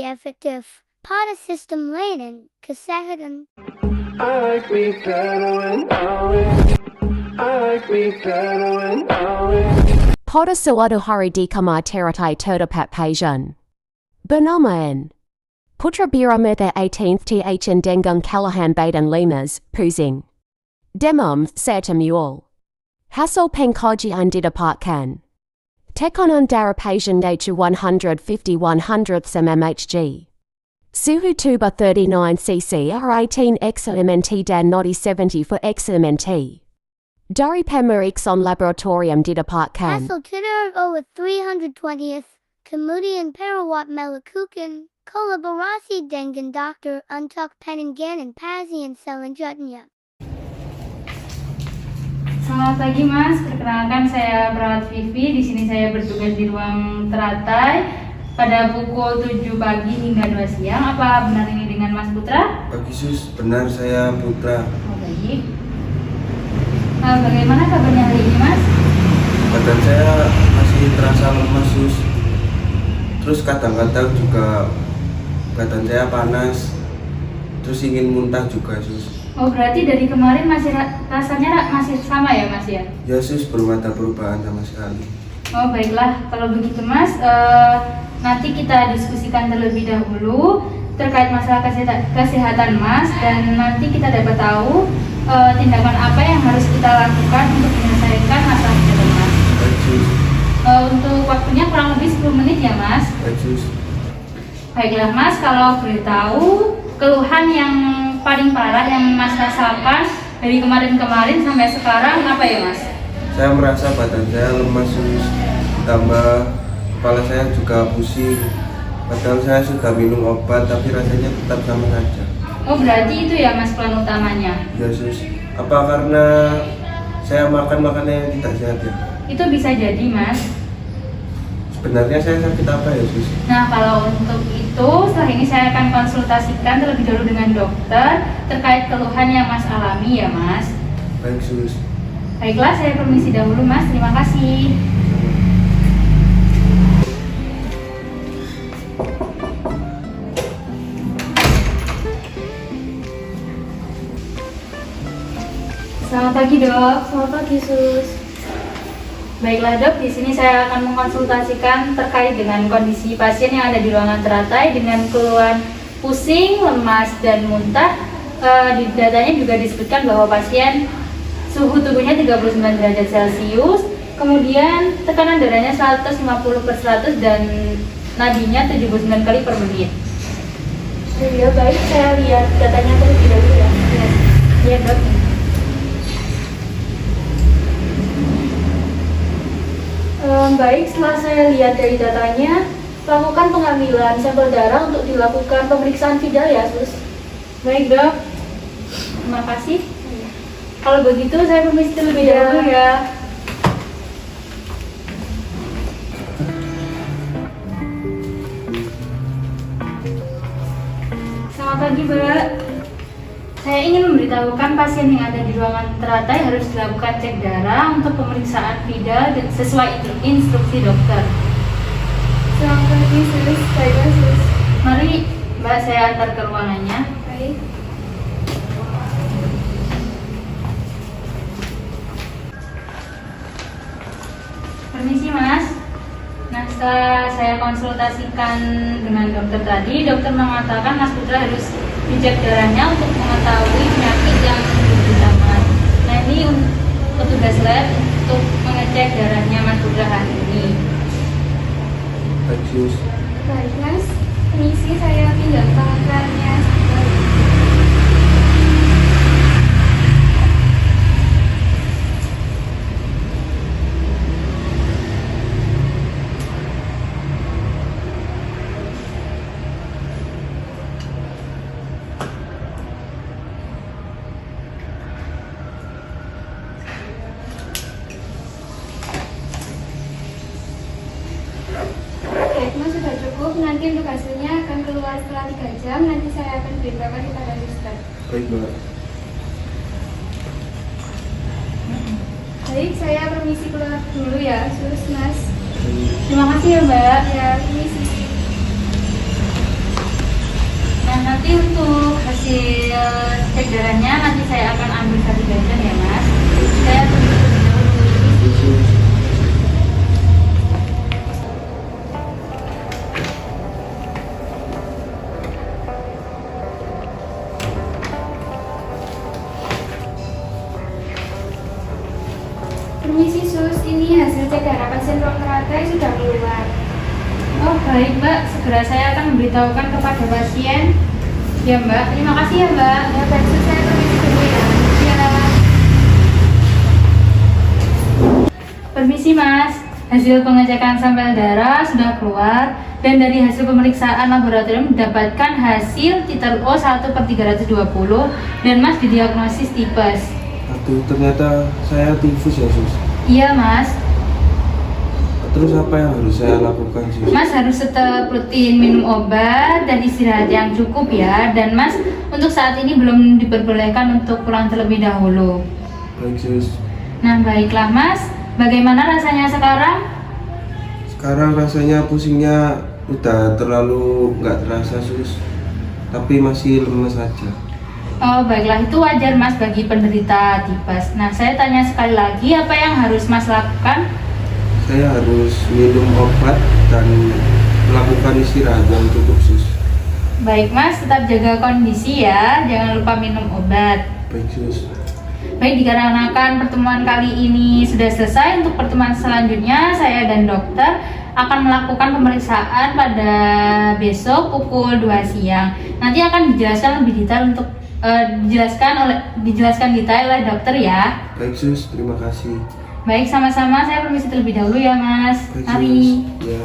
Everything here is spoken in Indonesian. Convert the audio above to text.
efektif pada sistem layanan kesehatan. Pada suatu hari di kamar teratai terdapat pasien bernama N. Putra Biramitha 18th THN dengan kalahan badan lemas, pusing, demam, serta mual. Hasil pengkajian didapatkan. Tekanan darah pasien DH 150 mmHg. Suhu tubuh 39 cc R18 XMNT dan nodi 70 for XMNT. Dari pemeriksaan laboratorium didapatkan. Hasil TRO 320th, kemudian perawat melakukan kolaborasi dengan dokter untuk penanganan pasien selanjutnya. Selamat pagi Mas, perkenalkan saya perawat Vivi. Di sini saya bertugas di ruang teratai pada pukul 7 pagi hingga 2 siang. Apa benar ini dengan Mas Putra? Pagi Sus, benar saya Putra. Oh, baik. Bagaimana kabarnya hari ini Mas? Badan saya masih terasa lemas Sus. Terus kadang-kadang juga badan saya panas. Terus ingin muntah juga Sus. Oh, berarti dari kemarin masih rasanya masih sama ya Mas ya? Ya Sus, belum ada perubahan sama sekali. Oh baiklah, kalau begitu Mas, nanti kita diskusikan terlebih dahulu terkait masalah kesehatan Mas, dan nanti kita dapat tahu tindakan apa yang harus kita lakukan untuk menyelesaikan masalah kesehatan Mas. Baik Sus. Untuk waktunya kurang lebih 10 menit ya Mas. Baik Sus. Baiklah Mas, kalau boleh tahu keluhan yang paling parah yang Mas rasakan dari kemarin-kemarin sampai sekarang apa ya Mas? Saya merasa badan saya lemas Sus. Ditambah kepala saya juga pusing. Padahal saya sudah minum obat tapi rasanya tetap sama saja. Oh berarti itu ya Mas plan utamanya? Ya Sus. Apa karena saya makan makanan yang tidak sehat ya? Itu bisa jadi Mas. Sebenarnya saya sakit apa ya Sus? Nah kalau untuk itu setelah ini saya akan konsultasikan terlebih dahulu dengan dokter terkait keluhan yang Mas alami ya Mas. Baik Sus. Baiklah, saya permisi dahulu Mas, terima kasih. Selamat pagi Dok. Selamat pagi Sus. Baiklah Dok, di sini saya akan mengkonsultasikan terkait dengan kondisi pasien yang ada di ruangan teratai dengan keluhan pusing, lemas, dan muntah. Di datanya juga disebutkan bahwa pasien suhu tubuhnya 39 derajat Celcius, kemudian tekanan darahnya 150/100 dan nadinya 79 kali per menit. Ya baik, saya lihat datanya terlebih dahulu ya. Iya Dok. Baik, setelah saya lihat dari datanya, lakukan pengambilan sampel darah untuk dilakukan pemeriksaan vital ya Sus. Baik Dok, terima kasih. Kalau begitu saya permisi terlebih dahulu ya. Selamat pagi Mbak. Saya ingin memberitahukan pasien yang ada di ruangan teratai harus dilakukan cek darah untuk pemeriksaan vital dan sesuai instruksi dokter. Selamat pagi Sus. Baiklah Sus. Mari Mbak, saya antar ke ruangannya. Baik. Permisi Mas. Nah, setelah saya konsultasikan dengan dokter tadi, dokter mengatakan Mas Putra harus dicek darahnya untuk mengetahui penyakit yang diderita Mas. Nah, ini petugas lab untuk mengecek darahnya Mas Putra hari ini. Baik Sus. Baik Mas. Permisi, saya pinjam tangan kanannya. Baik Mas, sudah cukup. Nanti untuk hasilnya akan keluar setelah 3 jam. Nanti saya akan beritahukan kepada Mister. Baik Mbak. Baik, saya permisi keluar dulu ya, Sus Mas. Terima kasih ya Mbak. Ya, permisi. nanti untuk hasil cek darahnya nanti saya akan ambil satu bagian ya Mas. Saya tunggu terlebih dahulu. Permisi Sus, ini hasil cek darah pasien ruang teratai sudah keluar. Oh baik Mbak, segera saya akan memberitahukan kepada pasien. Ya Mbak, terima kasih ya Mbak. Ya baik Sus, saya permisi dulu ya. Ya. Permisi Mas, hasil pengecekan sampel darah sudah keluar dan dari hasil pemeriksaan laboratorium mendapatkan hasil titer O 1/320 dan Mas didiagnosis tipes. Aduh, ternyata saya tifus ya sus. Iya Mas, Terus apa yang harus saya lakukan sih? Mas harus tetap rutin minum obat dan istirahat yang cukup ya. Dan Mas untuk saat ini belum diperbolehkan untuk pulang terlebih dahulu. Baik sus. Nah baiklah Mas, bagaimana rasanya sekarang? Sekarang rasanya pusingnya udah terlalu nggak terasa sus. Tapi masih lemes saja. Oh baiklah, itu wajar Mas bagi penderita tipes. Nah saya tanya sekali lagi, apa yang harus Mas lakukan? Saya harus minum obat dan melakukan istirahat yang cukup sus. Baik Mas, tetap jaga kondisi ya, jangan lupa minum obat. Baik sus. Baik, dikarenakan pertemuan kali ini sudah selesai, untuk pertemuan selanjutnya saya dan dokter akan melakukan pemeriksaan pada besok pukul 2 siang. Nanti akan dijelaskan lebih detail untuk dijelaskan detail oleh dokter ya. Baik sus, terima kasih. Baik, sama-sama, saya permisi terlebih dahulu ya Mas. Baik, Mari. sus. Ya.